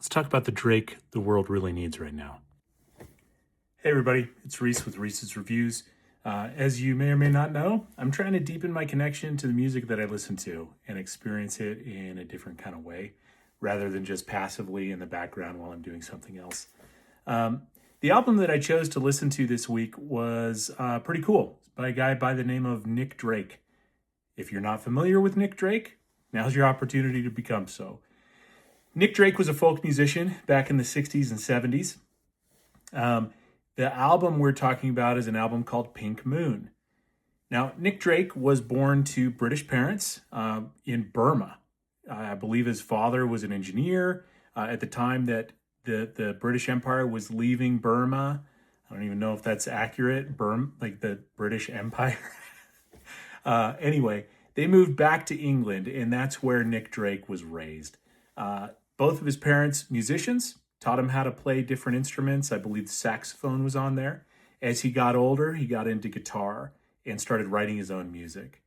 Let's talk about the Drake the world really needs right now. Hey everybody, it's Reese with Reese's Reviews. As you may or may not know, I'm trying to deepen my connection to the music that I listen to and experience it in a different kind of way, rather than just passively in the background while I'm doing something else. The album that I chose to listen to this week was pretty cool. It's by a guy by the name of Nick Drake. If you're not familiar with Nick Drake, now's your opportunity to become so. Nick Drake was a folk musician back in the 60s and 70s. The album we're talking about is an album called Pink Moon. Now, Nick Drake was born to British parents in Burma. I believe his father was an engineer at the time that the British Empire was leaving Burma. I don't even know if that's accurate. Burma, like the British Empire. Anyway, they moved back to England, and that's where Nick Drake was raised. Both of his parents, musicians, taught him how to play different instruments. I believe the saxophone was on there. As he got older, he got into guitar and started writing his own music.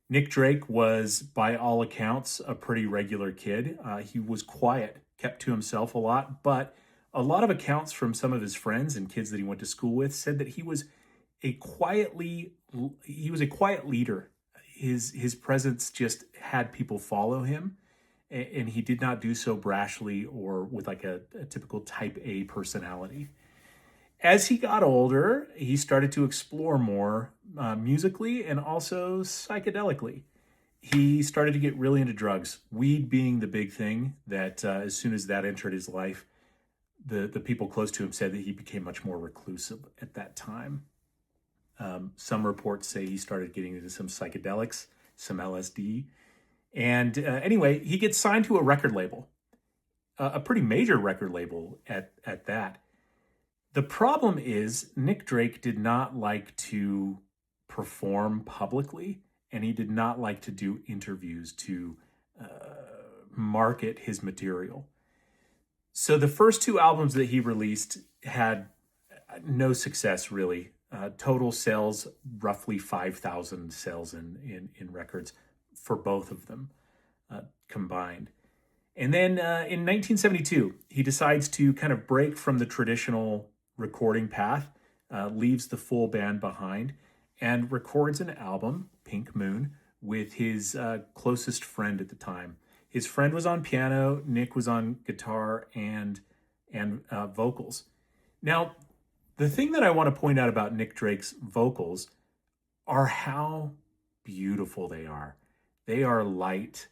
Nick Drake was, by all accounts, a pretty regular kid. He was quiet, kept to himself a lot, but a lot of accounts from some of his friends and kids that he went to school with said that he was a quiet leader. His presence just had people follow him, and he did not do so brashly or with like a typical type A personality. As he got older, he started to explore more musically and also psychedelically. He started to get really into drugs, weed being the big thing that as soon as that entered his life, the people close to him said that he became much more reclusive at that time. Some reports say he started getting into some psychedelics, some LSD. And anyway, he gets signed to a record label, a pretty major record label at that. The problem is Nick Drake did not like to perform publicly, and he did not like to do interviews to market his material. So the first two albums that he released had no success, really. Total sales, roughly 5,000 sales in records for both of them combined. And then in 1972, he decides to kind of break from the traditional recording path, leaves the full band behind, and records an album, Pink Moon, with his closest friend at the time. His friend was on piano, Nick was on guitar and vocals. Now, the thing that I want to point out about Nick Drake's vocals are how beautiful they are. They are light,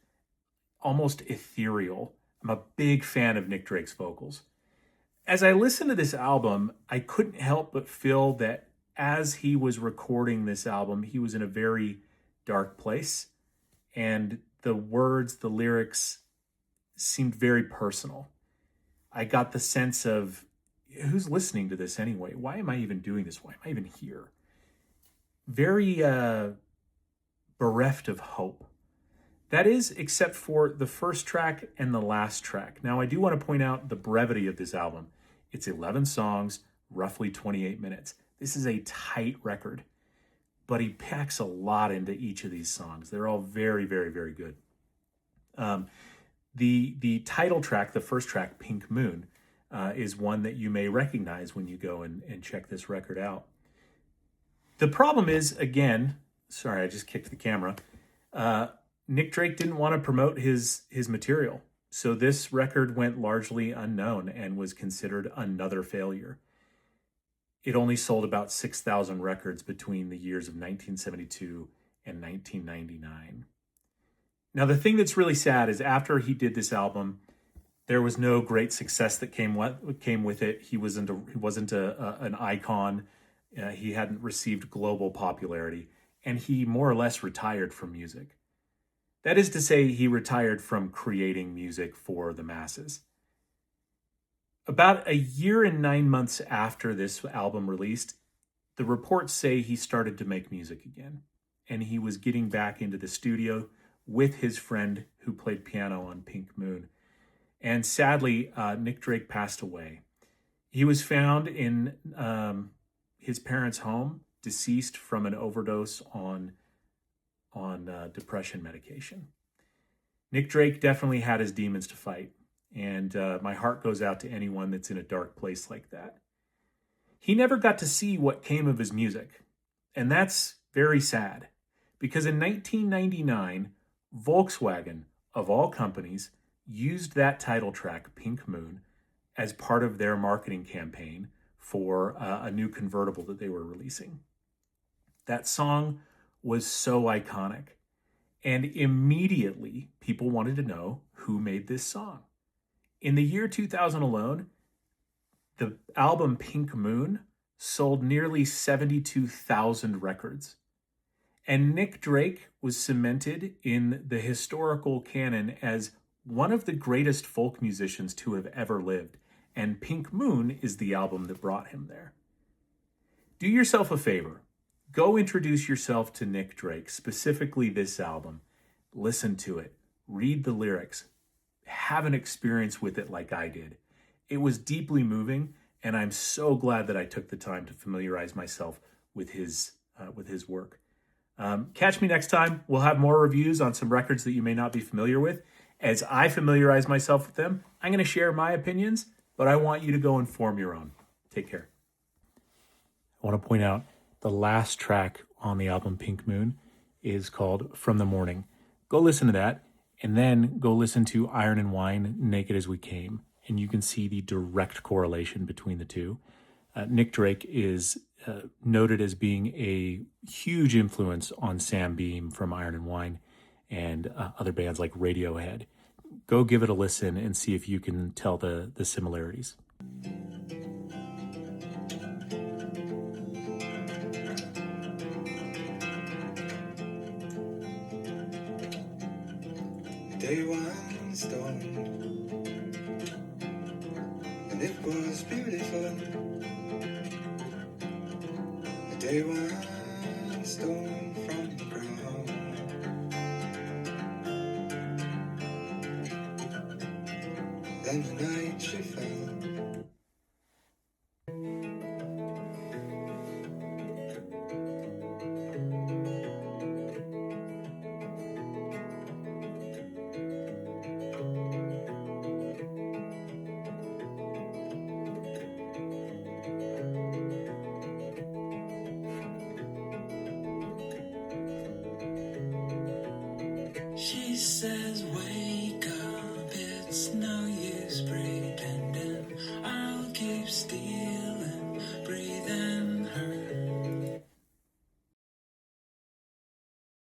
almost ethereal. I'm a big fan of Nick Drake's vocals. As I listened to this album, I couldn't help but feel that as he was recording this album, he was in a very dark place. And the words, the lyrics seemed very personal. I got the sense of, who's listening to this anyway? Why am I even doing this? Why am I even here? Very bereft of hope. That is, except for the first track and the last track. Now, I do want to point out the brevity of this album. It's 11 songs, roughly 28 minutes. This is a tight record, but he packs a lot into each of these songs. They're all very, very, very good. The title track, the first track, Pink Moon, is one that you may recognize when you go and check this record out. The problem is, again, sorry, I just kicked the camera. Nick Drake didn't want to promote his material. So this record went largely unknown and was considered another failure. It only sold about 6,000 records between the years of 1972 and 1999. Now, the thing that's really sad is after he did this album, there was no great success that came with it. He wasn't an icon. He hadn't received global popularity, and he more or less retired from music. That is to say, he retired from creating music for the masses. About a year and 9 months after this album released, the reports say he started to make music again, and he was getting back into the studio with his friend who played piano on Pink Moon. And sadly, Nick Drake passed away. He was found in his parents' home, deceased from an overdose on depression medication. Nick Drake definitely had his demons to fight. And my heart goes out to anyone that's in a dark place like that. He never got to see what came of his music. And that's very sad because in 1999, Volkswagen, of all companies, used that title track, Pink Moon, as part of their marketing campaign for a new convertible that they were releasing. That song was so iconic. And immediately, people wanted to know who made this song. In the year 2000 alone, the album Pink Moon sold nearly 72,000 records. And Nick Drake was cemented in the historical canon as one of the greatest folk musicians to have ever lived. And Pink Moon is the album that brought him there. Do yourself a favor. Go introduce yourself to Nick Drake, specifically this album. Listen to it. Read the lyrics. Have an experience with it like I did. It was deeply moving, and I'm so glad that I took the time to familiarize myself with his work. Catch me next time. We'll have more reviews on some records that you may not be familiar with. As I familiarize myself with them, I'm going to share my opinions, but I want you to go and form your own. Take care. I want to point out the last track on the album Pink Moon is called From the Morning. Go listen to that, and then go listen to Iron and Wine, Naked as We Came, and you can see the direct correlation between the two. Nick Drake is noted as being a huge influence on Sam Beam from Iron and Wine and other bands like Radiohead. Go give it a listen and see if you can tell the similarities. Day one storm, and it was beautiful. Day one storm from the ground. Then the night she fell. She said